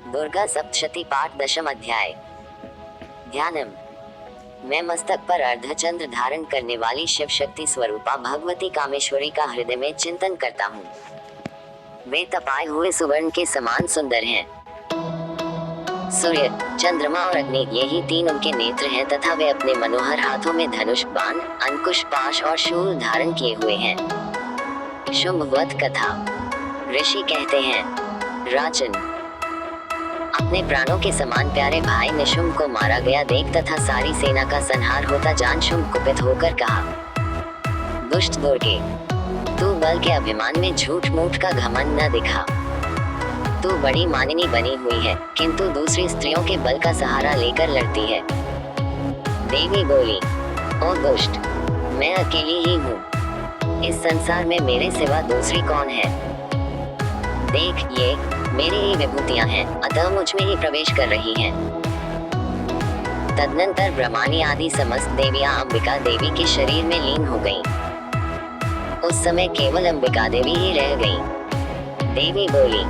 दुर्गा सप्तशती पाठ दशम अध्याय। ध्यानम। मैं मस्तक पर अर्धचंद्र धारण करने वाली शिव शक्ति स्वरूपा भगवती कामेश्वरी का हृदय में चिंतन करता हूँ। वे तपाए हुए सुवर्ण के समान सुंदर हैं। सूर्य, चंद्रमा और अग्नि, यही तीन उनके नेत्र हैं तथा वे अपने मनोहर हाथों में धनुष, बाण, अंकुश, पाश और शूल धारण किए हुए हैं। शुंभवध कथा। ऋषि कहते हैं, राजन, अपने प्राणों के समान प्यारे भाई निशुंभ को मारा गया देख तथा सारी सेना का संहार होता जान शुंभ कुपित होकर कहा, दुष्ट दुर्गे, तू बल के अभिमान में झूठ मूठ का घमंड न दिखा। तू बड़ी मानिनी बनी हुई है, किंतु दूसरी स्त्रियों के बल का सहारा लेकर लड़ती है। देवी बोली, ओ दुष्ट, मैं अकेली ही हूँ। इस संसार में मेरे सिवा दूसरी कौन है? देख, ये मेरी ही विभूतियां हैं, अतः मुझ में ही प्रवेश कर रही हैं। तदनंतर ब्रह्मानी आदि समस्त देवियां अंबिका देवी के शरीर में लीन हो गईं। उस समय केवल अंबिका देवी ही रह गईं। देवी बोली,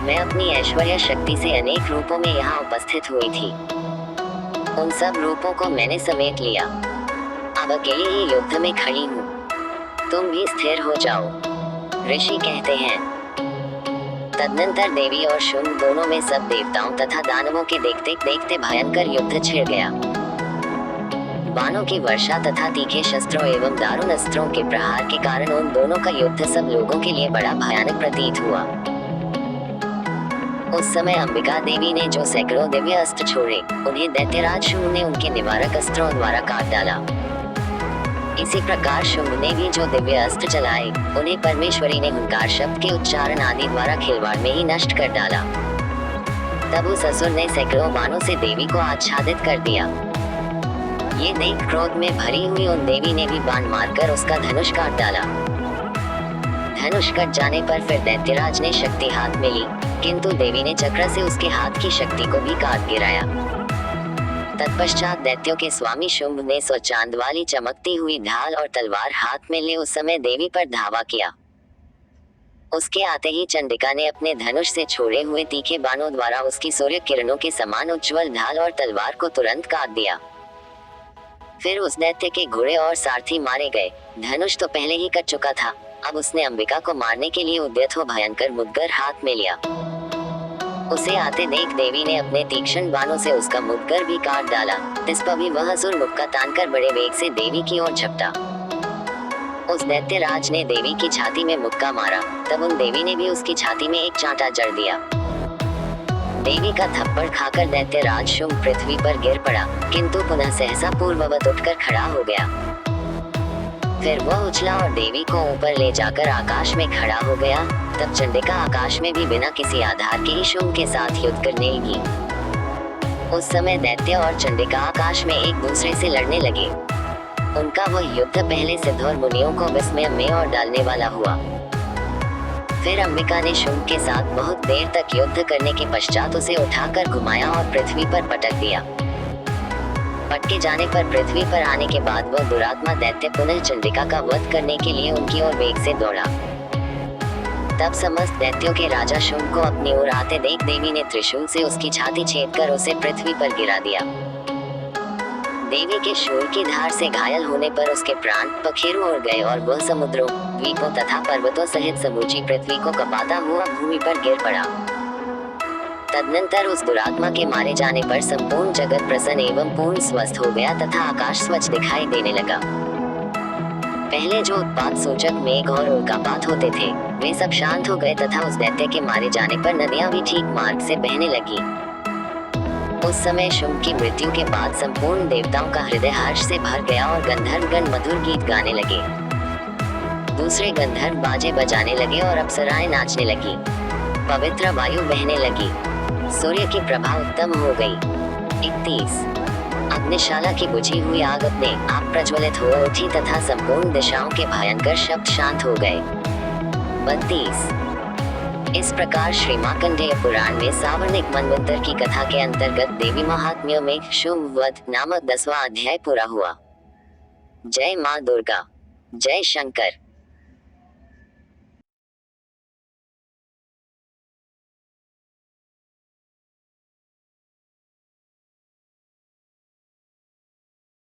मैं अपनी ऐश्वर्य शक्ति से अनेक रूपों में यहाँ उपस्थित हुई थी। उन सब रूपों को मैंने समेट लिया। अब अकेली ही युद्ध में खड़ी हूँ। तुम भी स्थिर हो जाओ। ऋषि कहते हैं, तदनंतर देवी और शुंभ दोनों में सब देवताओं तथा दानवों के देखते देखते भयंकर युद्ध छिड़ गया। बाणों की वर्षा तथा तीखे शस्त्रों एवं दारुण अस्त्रों के प्रहार के कारण उन दोनों का युद्ध सब लोगों के लिए बड़ा भयानक प्रतीत हुआ। उस समय अंबिका देवी ने जो सैकड़ों दिव्य अस्त्र छोड़े, उन्हें दैत्यराज शुंभ ने उनके निवारक अस्त्रों द्वारा काट डाला। इसी प्रकार शुंभ ने भी जो दिव्य अस्त्र चलाए, उन्हें परमेश्वरी ने हुंकार शब्द के उच्चारण आदि द्वारा खिलवाड़ में ही नष्ट कर डाला। तब उस असुर ने सैकड़ों बाणों से देवी को आच्छादित कर दिया। ये देख क्रोध में भरी हुई उन देवी ने भी बाण मारकर उसका धनुष काट डाला। धनुष कट जाने पर फिर दैत्यराज ने शक्ति हाथ में ली, किंतु देवी ने चक्र से उसके हाथ की शक्ति को भी काट गिराया। तत्पश्चात दैत्यों के स्वामी शुंभ ने चांद वाली चमकती हुई ढाल और तलवार हाथ में ले उस समय देवी पर धावा किया। उसके आते ही चंडिका ने अपने धनुष से छोड़े हुए तीखे बाणों द्वारा उसकी सूर्य किरणों के समान उज्ज्वल ढाल और तलवार को तुरंत काट दिया। फिर उस दैत्य के घोड़े और सारथी मारे गए। धनुष तो पहले ही कट चुका था, अब उसने अंबिका को मारने के लिए उद्यत हो भयंकर मुद्गर हाथ में लिया। उसे आते देख देवी ने अपने तीक्ष्ण बाणों से उसका मुद्गर भी काट डाला। इस पर भी वह असुर मुक्का तानकर बड़े वेग से देवी की ओर झपटा। उस दैत्यराज ने देवी की छाती में मुक्का मारा, तब उन देवी ने भी उसकी छाती में एक चांटा जड़ दिया। देवी का थप्पड़ खाकर दैत्यराज शुंभ पृथ्वी पर गिर पड़ा, किंतु पुनः सहसा पूर्ववत उठकर खड़ा हो गया। फिर वह उछला और देवी को ऊपर ले जाकर आकाश में खड़ा हो गया। तब चंडिका आकाश में भी बिना किसी आधार के ही शुंभ के साथ युद्ध करने लगी। उस समय दैत्य और चंडिका आकाश में एक दूसरे से लड़ने लगे। उनका वह युद्ध पहले सिद्ध और मुनियों को विस्मय में और डालने वाला हुआ। फिर अंबिका ने शुंभ के साथ बहुत देर तक युद्ध करने के पश्चात उसे उठाकर घुमाया और पृथ्वी पर पटक दिया। पटके जाने पर पृथ्वी पर आने के बाद वह दुरात्मा दैत्य पुनः चंडिका का वध करने के लिए उनकी ओर वेग से दौड़ा। तब समस्त दैत्यों के राजा शुंभ को अपनी ओर आते देख देवी ने त्रिशूल से उसकी छाती छेदकर उसे पृथ्वी पर गिरा दिया। देवी के शूल की धार से घायल होने पर उसके प्राण पखेरु उड़ गए और वह समुद्रों, द्वीपों तथा पर्वतों सहित समूची पृथ्वी को कपाता हुआ भूमि पर गिर पड़ा। तदनंतर उस दुरात्मा के मारे जाने पर संपूर्ण जगत प्रसन्न एवं पूर्ण स्वस्थ हो गया तथा आकाश स्वच्छ दिखाई देने लगा। पहले जो उत्पात सूचक मेघ और उल्कापात होते थे, वे सब शांत हो गए तथा उस दैत्य के मारे जाने पर नदियां भी ठीक मार्ग से बहने लगी। उस समय शुंभ की मृत्यु के बाद संपूर्ण देवताओं का हृदय हर्ष से भर गया और गंधर्वगण मधुर गीत गाने लगे। दूसरे गंधर्व बाजे बजाने लगे और अप्सराएं नाचने लगी। पवित्र वायु बहने लगी। सूर्य की प्रभा उत्तम हो गई। 31। अग्निशाला की बुझी हुई आग अपने आप प्रज्वलित हो उठी तथा संपूर्ण दिशाओं के भयंकर शब्द शांत हो गए। 32। इस प्रकार श्री मार्कंडेय पुराण में सावर्णिक मनवंतर की कथा के अंतर्गत देवी महात्म्यों में शुंभ वध नामक 10वां अध्याय पूरा हुआ। जय मां दुर्गा। जय शंकर।